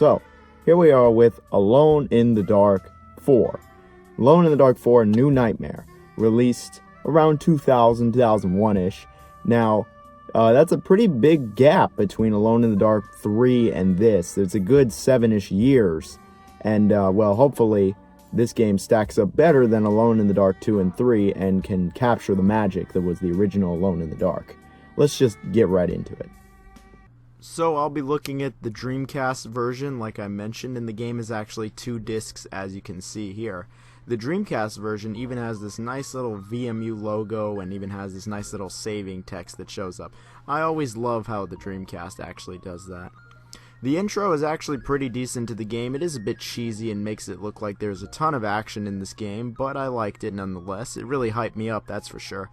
So, here we are with Alone in the Dark 4. Alone in the Dark 4 New Nightmare, released around 2000, 2001-ish. Now, that's a pretty big gap between Alone in the Dark 3 and this. It's a good 7-ish years. And, well, hopefully this game stacks up better than Alone in the Dark 2 and 3 and can capture the magic that was the original Alone in the Dark. Let's just get right into it. So I'll be looking at the Dreamcast version, like I mentioned, and the game is actually 2 discs, as you can see here. The Dreamcast version even has this nice little VMU logo and even has this nice little saving text that shows up. I always love how the Dreamcast actually does that. The intro is actually pretty decent to the game. It is a bit cheesy and makes it look like there's a ton of action in this game, but I liked it nonetheless. It really hyped me up, that's for sure.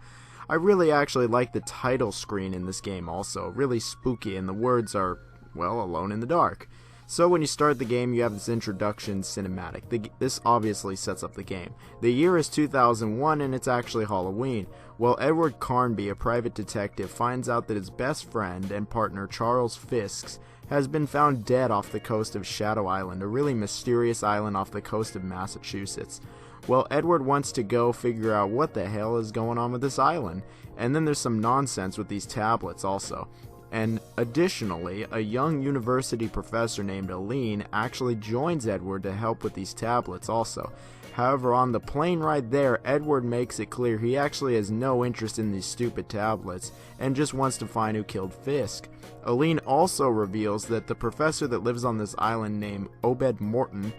I really actually like the title screen in this game also, really spooky, and the words are, well, Alone in the Dark. So when you start the game, you have this introduction cinematic. This obviously sets up the game. The year is 2001 and it's actually Halloween. Well, Edward Carnby, a private detective, finds out that his best friend and partner Charles Fisk has been found dead off the coast of Shadow Island, a really mysterious island off the coast of Massachusetts. Well, Edward wants to go figure out what the hell is going on with this island, and then there's some nonsense with these tablets also. And additionally, a young university professor named Aline actually joins Edward to help with these tablets also. However, on the plane ride there, Edward makes it clear he actually has no interest in these stupid tablets and just wants to find who killed Fisk. Aline also reveals that the professor that lives on this island named Obed Morton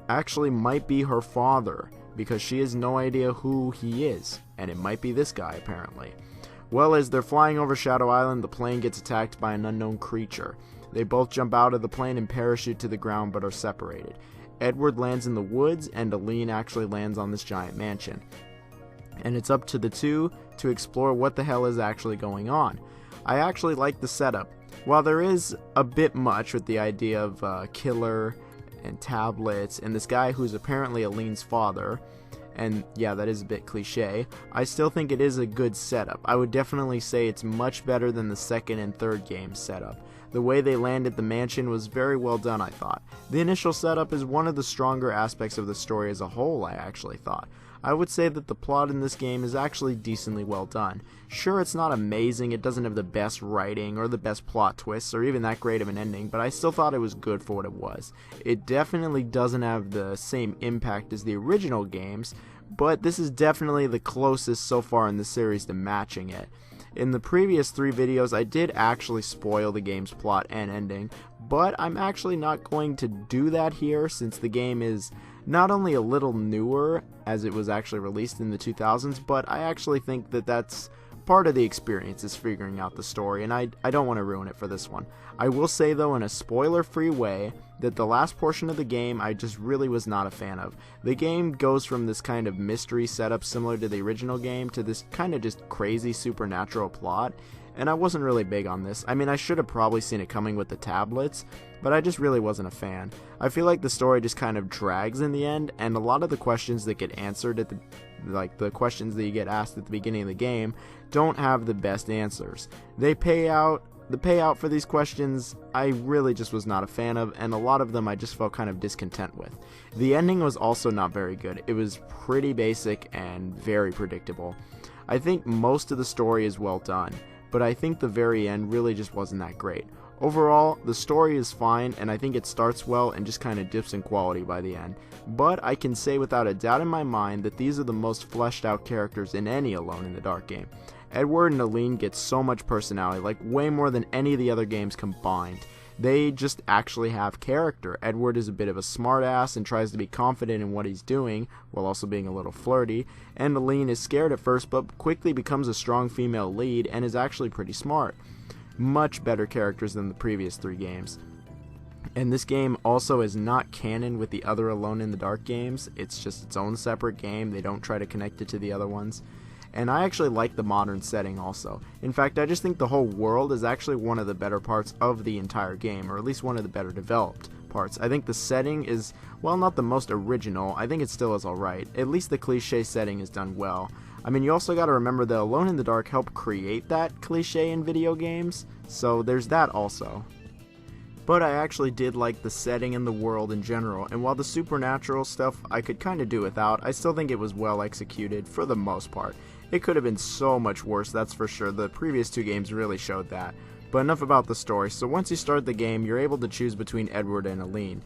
actually might be her father, because she has no idea who he is, and it might be this guy apparently. Well, as they're flying over Shadow Island, the plane gets attacked by an unknown creature. They both jump out of the plane and parachute to the ground but are separated. Edward lands in the woods and Aline actually lands on this giant mansion. And it's up to the two to explore what the hell is actually going on. I actually like the setup. While there is a bit much with the idea of killer and tablets and this guy who's apparently Aline's father, and yeah, that is a bit cliche, I still think it is a good setup. I would definitely say it's much better than the second and third game setup. The way they landed the mansion was very well done, I thought. The initial setup is one of the stronger aspects of the story as a whole, I actually thought. I would say that the plot in this game is actually decently well done. Sure, it's not amazing, it doesn't have the best writing or the best plot twists or even that great of an ending, but I still thought it was good for what it was. It definitely doesn't have the same impact as the original games, but this is definitely the closest so far in the series to matching it. In the previous 3 videos, I did actually spoil the game's plot and ending, but I'm actually not going to do that here since the game is not only a little newer, as it was actually released in the 2000s, but I actually think that that's part of the experience is figuring out the story, and I don't want to ruin it for this one. I will say though, in a spoiler-free way, that the last portion of the game I just really was not a fan of. The game goes from this kind of mystery setup similar to the original game to this kind of just crazy supernatural plot, and I wasn't really big on this. I mean, I should have probably seen it coming with the tablets, but I just really wasn't a fan. I feel like the story just kind of drags in the end, and a lot of the questions that get answered at the questions that you get asked at the beginning of the game don't have the best answers. The payout for these questions I really just was not a fan of, and a lot of them I just felt kind of discontent with. The ending was also not very good. It was pretty basic and very predictable. I think most of the story is well done, but I think the very end really just wasn't that great. Overall, the story is fine, and I think it starts well and just kind of dips in quality by the end. But I can say without a doubt in my mind that these are the most fleshed out characters in any Alone in the Dark game. Edward and Aline get so much personality, like way more than any of the other games combined. They just actually have character. Edward is a bit of a smartass and tries to be confident in what he's doing, while also being a little flirty, and Aline is scared at first but quickly becomes a strong female lead and is actually pretty smart. Much better characters than the previous 3 games. And this game also is not canon with the other Alone in the Dark games. It's just its own separate game. They don't try to connect it to the other ones. And I actually like the modern setting also. In fact, I just think the whole world is actually one of the better parts of the entire game, or at least one of the better developed parts. I think the setting is, well, not the most original. I think it still is alright. At least the cliche setting is done well. I mean, you also got to remember that Alone in the Dark helped create that cliche in video games, so there's that also. but I actually did like the setting and the world in general, and while the supernatural stuff I could kind of do without, I still think it was well executed for the most part. It could have been so much worse, that's for sure. The previous 2 games really showed that. But enough about the story. So once you start the game, you're able to choose between Edward and Eileen.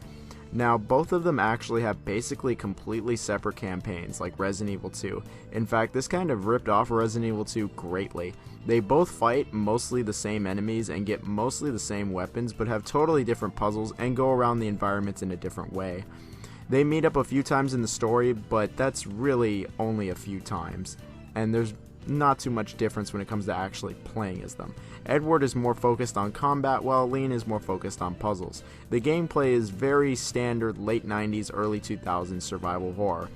Now, both of them actually have basically completely separate campaigns, like Resident Evil 2. In fact, this kind of ripped off Resident Evil 2 greatly. They both fight mostly the same enemies and get mostly the same weapons, but have totally different puzzles and go around the environments in a different way. They meet up a few times in the story, but that's really only a few times, and there's not too much difference when it comes to actually playing as them. Edward is more focused on combat, while Eileen is more focused on puzzles. The gameplay is very standard late 90s, early 2000s survival horror,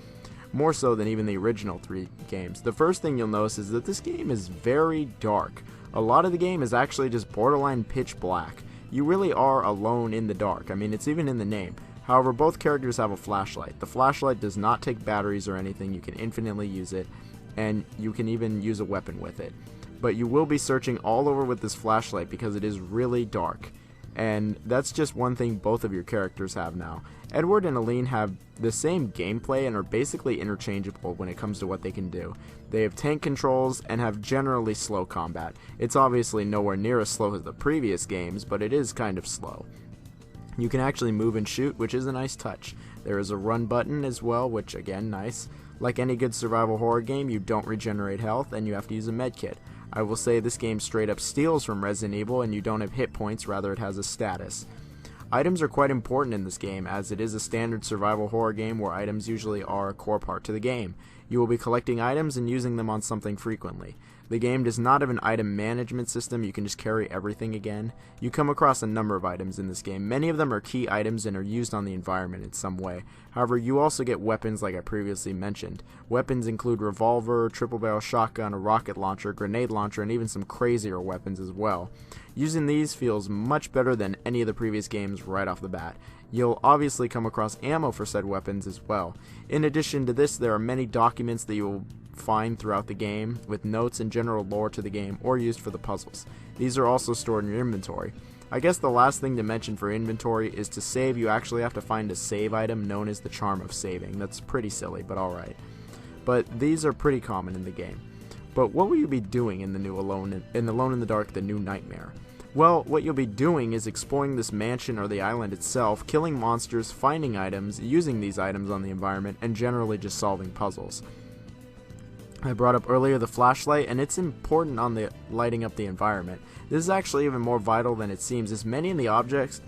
more so than even the original 3 games. The first thing you'll notice is that this game is very dark. A lot of the game is actually just borderline pitch black. You really are alone in the dark. I mean, it's even in the name. However, both characters have a flashlight. The flashlight does not take batteries or anything. You can infinitely use it, and you can even use a weapon with it. But you will be searching all over with this flashlight because it is really dark. And that's just one thing both of your characters have now. Edward and Eileen have the same gameplay and are basically interchangeable when it comes to what they can do. They have tank controls and have generally slow combat. It's obviously nowhere near as slow as the previous games, but it is kind of slow. You can actually move and shoot, which is a nice touch. There is a run button as well, which again, nice. Like any good survival horror game, you don't regenerate health and you have to use a medkit. I will say this game straight up steals from Resident Evil, and you don't have hit points, rather it has a status. Items are quite important in this game, as it is a standard survival horror game where items usually are a core part to the game. You will be collecting items and using them on something frequently. The game does not have an item management system. You can just carry everything again. You come across a number of items in this game. Many of them are key items and are used on the environment in some way. However, you also get weapons like I previously mentioned. Weapons include revolver, triple barrel shotgun, a rocket launcher, grenade launcher, and even some crazier weapons as well. Using these feels much better than any of the previous games right off the bat. You'll obviously come across ammo for said weapons as well. In addition to this, there are many documents that you will find throughout the game with notes and general lore to the game or used for the puzzles. These are also stored in your inventory. I guess the last thing to mention for inventory is to save you actually have to find a save item known as the Charm of Saving. That's pretty silly, but alright. But these are pretty common in the game. But what will you be doing in the new Alone in the Dark, the New Nightmare? Well, what you'll be doing is exploring this mansion or the island itself, killing monsters, finding items, using these items on the environment, and generally just solving puzzles. I brought up earlier the flashlight, and it's important on the lighting up the environment. This is actually even more vital than it seems, as many objects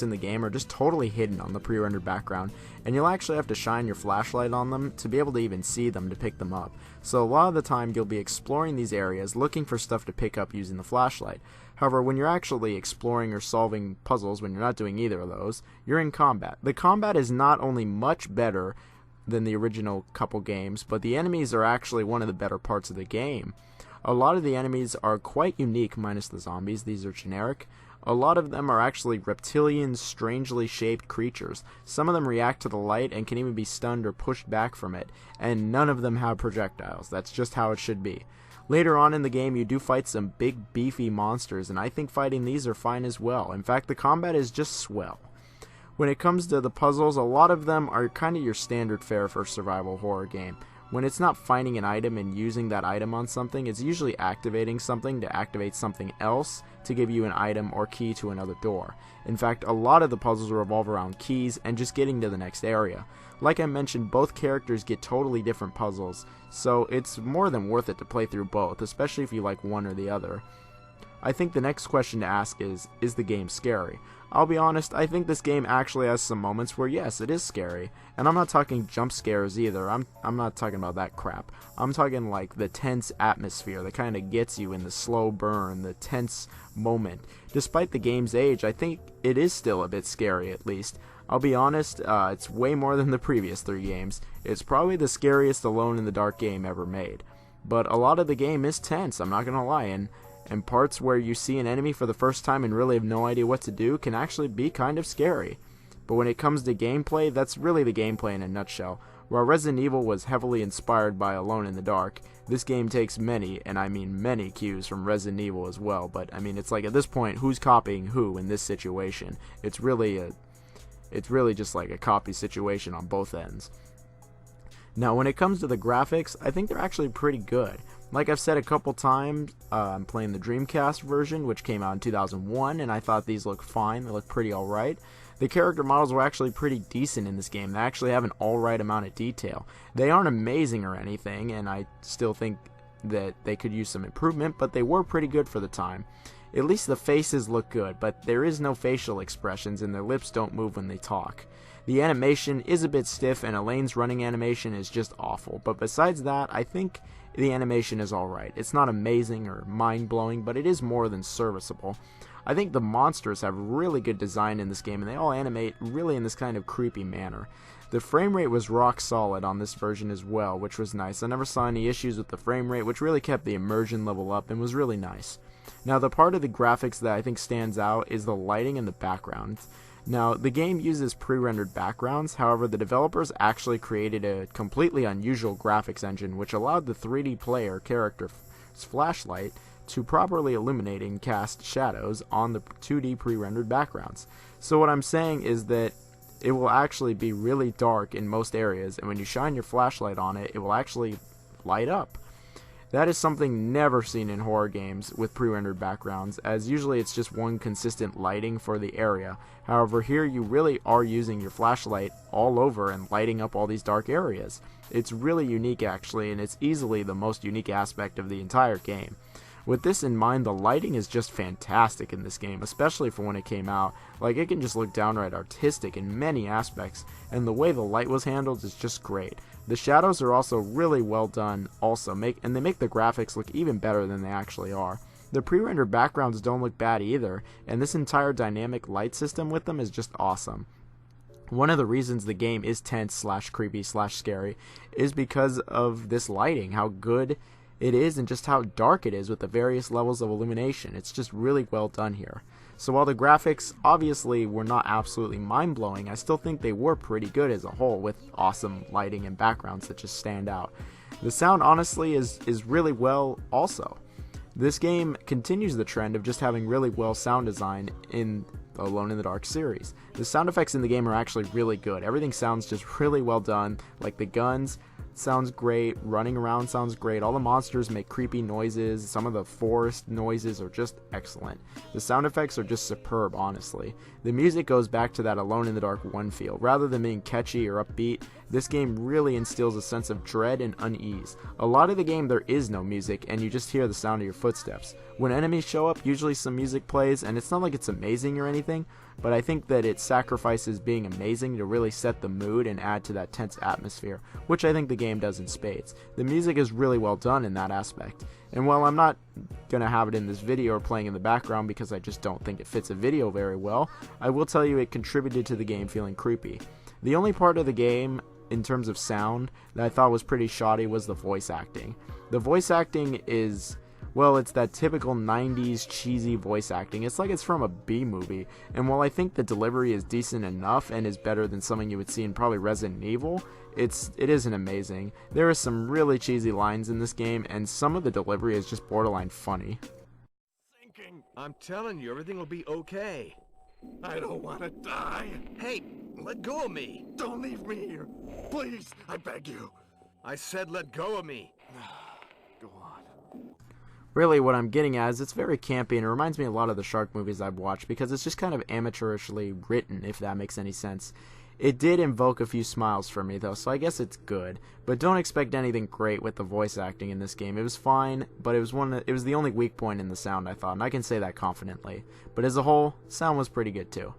in the game are just totally hidden on the pre-rendered background, and you'll actually have to shine your flashlight on them to be able to even see them to pick them up. So a lot of the time you'll be exploring these areas looking for stuff to pick up using the flashlight. However, when you're actually exploring or solving puzzles, when you're not doing either of those, you're in combat. The combat is not only much better than the original couple games, but the enemies are actually one of the better parts of the game. A lot of the enemies are quite unique, minus the zombies. These are generic. A lot of them are actually reptilian, strangely shaped creatures. Some of them react to the light and can even be stunned or pushed back from it, and none of them have projectiles. That's just how it should be. Later on in the game, you do fight some big, beefy monsters, and I think fighting these are fine as well. In fact, the combat is just swell. When it comes to the puzzles, a lot of them are kind of your standard fare for a survival horror game. When it's not finding an item and using that item on something, it's usually activating something to activate something else to give you an item or key to another door. In fact, a lot of the puzzles revolve around keys and just getting to the next area. Like I mentioned, both characters get totally different puzzles, so it's more than worth it to play through both, especially if you like one or the other. I think the next question to ask is the game scary? I'll be honest, I think this game actually has some moments where yes, it is scary. And I'm not talking jump scares either, I'm not talking about that crap. I'm talking like the tense atmosphere that kind of gets you in the slow burn, the tense moment. Despite the game's age, I think it is still a bit scary at least. I'll be honest, it's way more than the previous 3 games. It's probably the scariest Alone in the Dark game ever made. But a lot of the game is tense, I'm not gonna lie, and parts where you see an enemy for the first time and really have no idea what to do can actually be kind of scary. But when it comes to gameplay, that's really the gameplay in a nutshell. While Resident Evil was heavily inspired by Alone in the Dark, this game takes many, and I mean many, cues from Resident Evil as well. But I mean, it's like at this point, who's copying who in this situation? It's really just like a copy situation on both ends. Now, when it comes to the graphics, I think they're actually pretty good. Like I've said a couple times, I'm playing the Dreamcast version, which came out in 2001, and I thought these looked fine. They look pretty alright. The character models were actually pretty decent in this game. They actually have an alright amount of detail. They aren't amazing or anything, and I still think that they could use some improvement, but they were pretty good for the time. At least the faces look good, but there is no facial expressions, and their lips don't move when they talk. The animation is a bit stiff, and Elaine's running animation is just awful, but besides that, I think the animation is alright. It's not amazing or mind-blowing, but it is more than serviceable. I think the monsters have really good design in this game, and they all animate really in this kind of creepy manner. The frame rate was rock solid on this version as well, which was nice. I never saw any issues with the frame rate, which really kept the immersion level up and was really nice. Now, the part of the graphics that I think stands out is the lighting and the backgrounds. Now, the game uses pre-rendered backgrounds, however, the developers actually created a completely unusual graphics engine which allowed the 3D player character's flashlight to properly illuminate and cast shadows on the 2D pre-rendered backgrounds. So what I'm saying is that it will actually be really dark in most areas, and when you shine your flashlight on it, it will actually light up. That is something never seen in horror games with pre-rendered backgrounds, as usually it's just one consistent lighting for the area. However, here you really are using your flashlight all over and lighting up all these dark areas. It's really unique actually, and it's easily the most unique aspect of the entire game. With this in mind, the lighting is just fantastic in this game, especially for when it came out. Like, it can just look downright artistic in many aspects, and the way the light was handled is just great. The shadows are also really well done and they make the graphics look even better than they actually are. The pre-rendered backgrounds don't look bad either, and this entire dynamic light system with them is just awesome. One of the reasons the game is tense / creepy / scary is because of this lighting, how good it is and just how dark it is with the various levels of illumination. It's just really well done here. So while the graphics obviously were not absolutely mind-blowing, I still think they were pretty good as a whole with awesome lighting and backgrounds that just stand out. The sound honestly is really well also. This game continues the trend of just having really well sound design in the Alone in the Dark series. The sound effects in the game are actually really good. Everything sounds just really well done, like the guns sounds great, running around sounds great, all the monsters make creepy noises, some of the forest noises are just excellent. The sound effects are just superb, honestly. The music goes back to that Alone in the Dark 1 feel. Rather than being catchy or upbeat, this game really instills a sense of dread and unease. A lot of the game there is no music, and you just hear the sound of your footsteps. When enemies show up, usually some music plays, and it's not like it's amazing or anything, but I think that it sacrifices being amazing to really set the mood and add to that tense atmosphere, which I think the game does in spades. The music is really well done in that aspect, and while I'm not going to have it in this video or playing in the background because I just don't think it fits a video very well, I will tell you it contributed to the game feeling creepy. The only part of the game in terms of sound that I thought was pretty shoddy was the voice acting. The voice acting is, well, it's that typical 90s cheesy voice acting. It's like it's from a B movie, and while I think the delivery is decent enough and is better than something you would see in probably Resident Evil, it isn't amazing. There are some really cheesy lines in this game, and some of the delivery is just borderline funny. I'm telling you, everything will be okay. I don't want to die. Hey, let go of me. Don't leave me here. Please, I beg you. I said let go of me. Go on. Really, what I'm getting at is it's very campy, and it reminds me a lot of the shark movies I've watched because it's just kind of amateurishly written, if that makes any sense. It did invoke a few smiles for me, though, so I guess it's good. But don't expect anything great with the voice acting in this game. It was fine, but it was the only weak point in the sound, I thought, and I can say that confidently. But as a whole, sound was pretty good, too.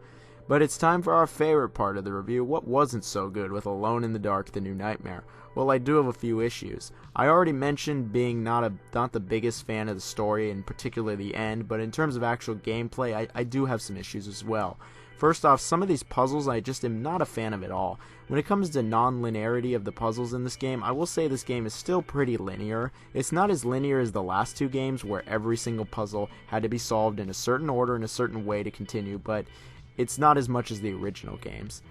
But it's time for our favorite part of the review, what wasn't so good with Alone in the Dark: The New Nightmare. Well, I do have a few issues. I already mentioned being not the biggest fan of the story, and particularly the end, but in terms of actual gameplay, I do have some issues as well. First off, some of these puzzles I just am not a fan of at all. When it comes to non-linearity of the puzzles in this game, I will say this game is still pretty linear. It's not as linear as the last two games where every single puzzle had to be solved in a certain order in a certain way to continue, but it's not as much as the original games.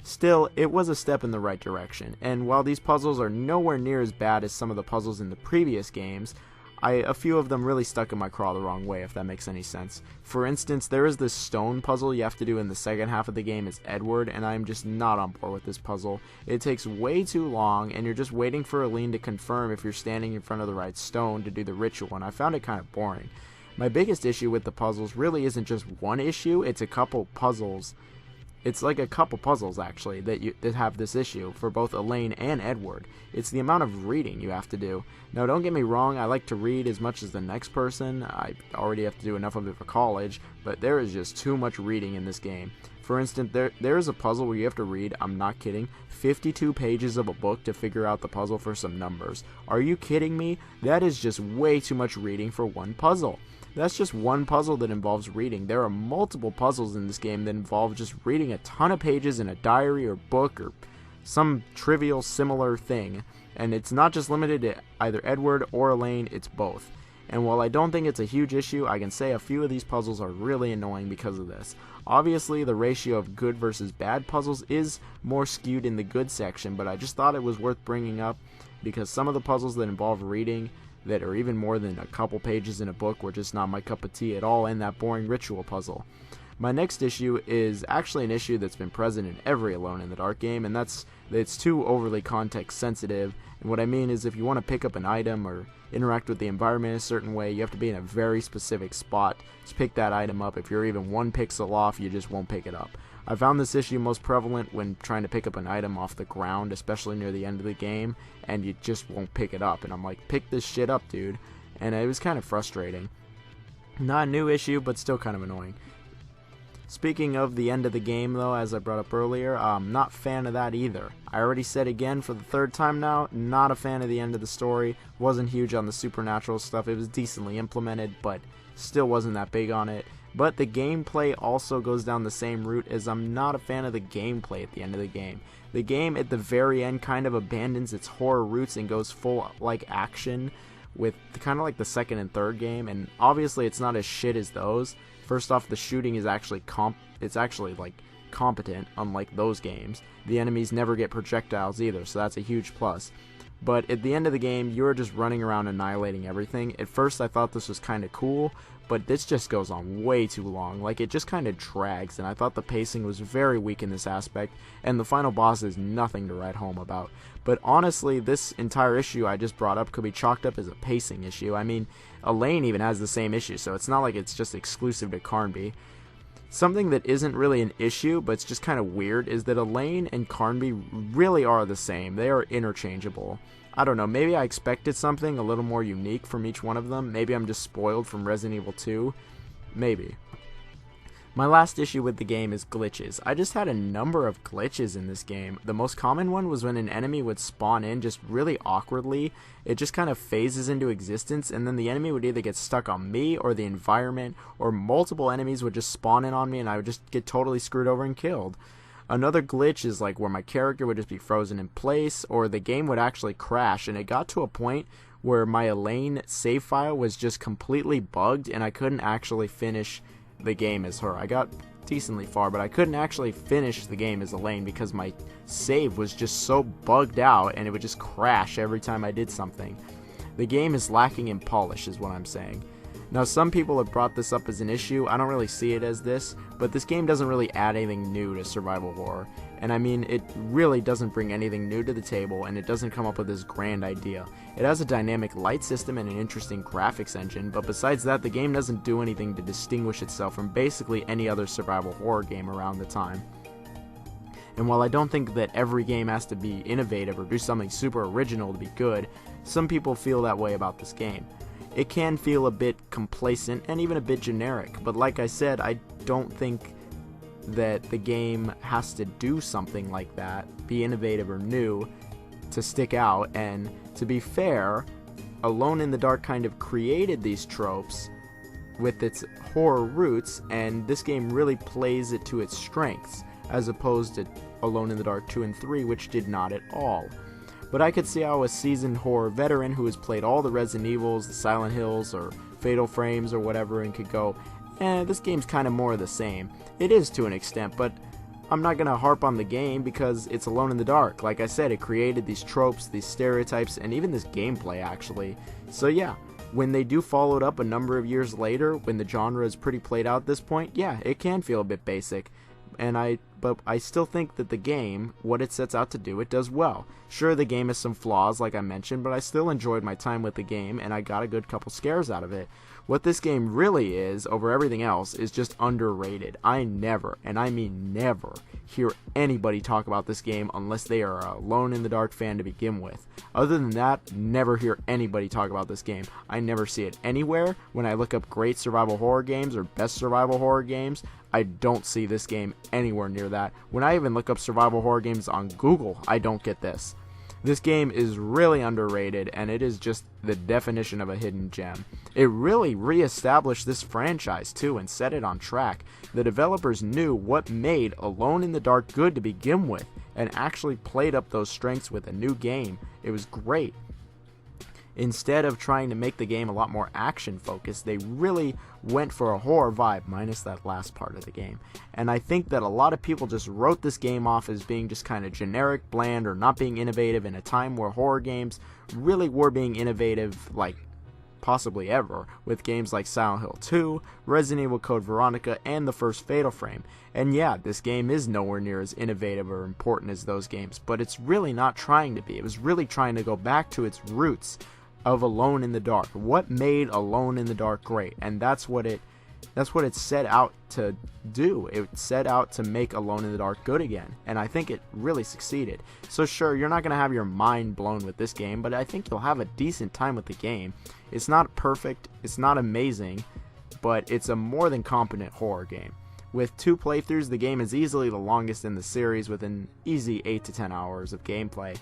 Still, it was a step in the right direction, and while these puzzles are nowhere near as bad as some of the puzzles in the previous games, a few of them really stuck in my craw the wrong way, if that makes any sense. For instance, there is this stone puzzle you have to do in the second half of the game as Edward, and I'm just not on board with this puzzle. It takes way too long, and you're just waiting for Elaine to confirm if you're standing in front of the right stone to do the ritual, and I found it kind of boring. My biggest issue with the puzzles really isn't just one issue, it's a couple puzzles. It's like a couple puzzles, actually, that have this issue for both Elaine and Edward. It's the amount of reading you have to do. Now, don't get me wrong, I like to read as much as the next person. I already have to do enough of it for college, but there is just too much reading in this game. For instance, there is a puzzle where you have to read, I'm not kidding, 52 pages of a book to figure out the puzzle for some numbers. Are you kidding me? That is just way too much reading for one puzzle. That's just one puzzle that involves reading. There are multiple puzzles in this game that involve just reading a ton of pages in a diary or book or some trivial similar thing. And it's not just limited to either Edward or Elaine, it's both. And while I don't think it's a huge issue, I can say a few of these puzzles are really annoying because of this. Obviously, the ratio of good versus bad puzzles is more skewed in the good section, but I just thought it was worth bringing up because some of the puzzles that involve reading that are even more than a couple pages in a book were just not my cup of tea at all in that boring ritual puzzle. My next issue is actually an issue that's been present in every Alone in the Dark game, and that's that it's too overly context sensitive. And what I mean is if you want to pick up an item or interact with the environment in a certain way, you have to be in a very specific spot to pick that item up. If you're even 1 pixel off, you just won't pick it up. I found this issue most prevalent when trying to pick up an item off the ground, especially near the end of the game, and you just won't pick it up. And I'm like, pick this shit up, dude. And it was kind of frustrating. Not a new issue, but still kind of annoying. Speaking of the end of the game, though, as I brought up earlier, I'm not a fan of that either. I already said again for the third time now, not a fan of the end of the story. Wasn't huge on the supernatural stuff. It was decently implemented, but still wasn't that big on it. But the gameplay also goes down the same route, as I'm not a fan of the gameplay at the end of the game. The game at the very end kind of abandons its horror roots and goes full like action with kind of like the second and third game, and obviously it's not as shit as those. First off, the shooting is actually competent, unlike those games. The enemies never get projectiles either, so that's a huge plus. But at the end of the game, you're just running around annihilating everything. At first, I thought this was kind of cool, but this just goes on way too long. Like, it just kind of drags, and I thought the pacing was very weak in this aspect, and the final boss is nothing to write home about. But honestly, this entire issue I just brought up could be chalked up as a pacing issue. I mean, Elaine even has the same issue, so it's not like it's just exclusive to Carnby. Something that isn't really an issue, but it's just kind of weird, is that Elaine and Carnby really are the same. They are interchangeable. I don't know, maybe I expected something a little more unique from each one of them. Maybe I'm just spoiled from Resident Evil 2. Maybe. My last issue with the game is glitches. I just had a number of glitches in this game. The most common one was when an enemy would spawn in just really awkwardly. It just kind of phases into existence, and then the enemy would either get stuck on me or the environment, or multiple enemies would just spawn in on me and I would just get totally screwed over and killed. Another glitch is like where my character would just be frozen in place, or the game would actually crash, and it got to a point where my Elaine save file was just completely bugged and I couldn't actually finish the game as her. I got decently far, but I couldn't actually finish the game as Elaine because my save was just so bugged out and it would just crash every time I did something. The game is lacking in polish is what I'm saying. Now, some people have brought this up as an issue. I don't really see it as this, but this game doesn't really add anything new to survival horror. And I mean, it really doesn't bring anything new to the table, and it doesn't come up with this grand idea. It has a dynamic light system and an interesting graphics engine, but besides that, the game doesn't do anything to distinguish itself from basically any other survival horror game around the time. And while I don't think that every game has to be innovative or do something super original to be good, some people feel that way about this game. It can feel a bit complacent and even a bit generic, but like I said, I don't think that the game has to do something like that, be innovative or new, to stick out. And to be fair, Alone in the Dark kind of created these tropes with its horror roots, and this game really plays it to its strengths, as opposed to Alone in the Dark 2 and 3, which did not at all. But I could see how a seasoned horror veteran who has played all the Resident Evils, the Silent Hills, or Fatal Frames or whatever, and could go, this game's kind of more of the same. It is to an extent, but I'm not going to harp on the game because it's Alone in the Dark. Like I said, it created these tropes, these stereotypes, and even this gameplay, actually. So yeah, when they do follow it up a number of years later, when the genre is pretty played out at this point, yeah, it can feel a bit basic. But I still think that the game, what it sets out to do, it does well. Sure, the game has some flaws, like I mentioned, but I still enjoyed my time with the game, and I got a good couple scares out of it. What this game really is, over everything else, is just underrated. I never, and I mean never, hear anybody talk about this game unless they are a Alone in the Dark fan to begin with. Other than that, never hear anybody talk about this game. I never see it anywhere. When I look up great survival horror games or best survival horror games, I don't see this game anywhere near that. When I even look up survival horror games on Google, I don't get this. This game is really underrated, and it is just the definition of a hidden gem. It really re-established this franchise too and set it on track. The developers knew what made Alone in the Dark good to begin with and actually played up those strengths with a new game. It was great. Instead of trying to make the game a lot more action focused, they really went for a horror vibe, minus that last part of the game. And I think that a lot of people just wrote this game off as being just kind of generic, bland, or not being innovative in a time where horror games really were being innovative, like possibly ever, with games like Silent Hill 2, Resident Evil Code Veronica, and the first Fatal Frame. And yeah, this game is nowhere near as innovative or important as those games, but it's really not trying to be. It was really trying to go back to its roots of Alone in the Dark. What made Alone in the Dark great? And that's what it set out to do. It set out to make Alone in the Dark good again, and I think it really succeeded. So sure, you're not going to have your mind blown with this game, but I think you'll have a decent time with the game. It's not perfect, it's not amazing, but it's a more than competent horror game. With 2 playthroughs, the game is easily the longest in the series with an easy 8 to 10 hours of gameplay.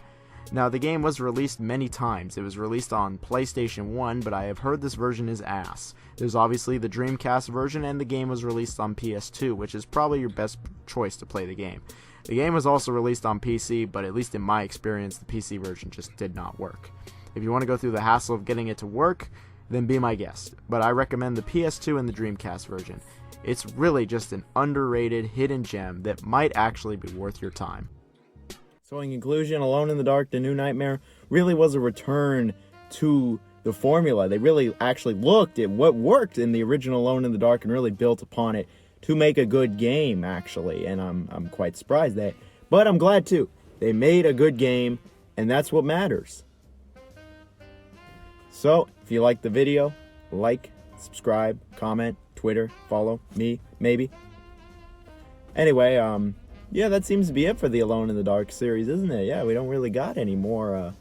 Now, the game was released many times. It was released on PlayStation 1, but I have heard this version is ass. There's obviously the Dreamcast version, and the game was released on PS2, which is probably your best choice to play the game. The game was also released on PC, but at least in my experience, the PC version just did not work. If you want to go through the hassle of getting it to work, then be my guest. But I recommend the PS2 and the Dreamcast version. It's really just an underrated hidden gem that might actually be worth your time. So in conclusion, Alone in the Dark, The New Nightmare really was a return to the formula. They really actually looked at what worked in the original Alone in the Dark and really built upon it to make a good game, actually. And I'm quite surprised that. But I'm glad too. They made a good game, and that's what matters. So, if you liked the video, like, subscribe, comment, Twitter, follow me, maybe. Anyway, yeah, that seems to be it for the Alone in the Dark series, isn't it? Yeah, we don't really got any more,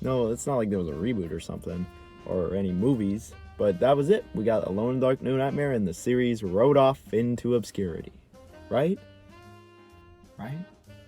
no, it's not like there was a reboot or something, or any movies, but that was it. We got Alone in the Dark, New Nightmare, and the series rode off into obscurity. Right? Right?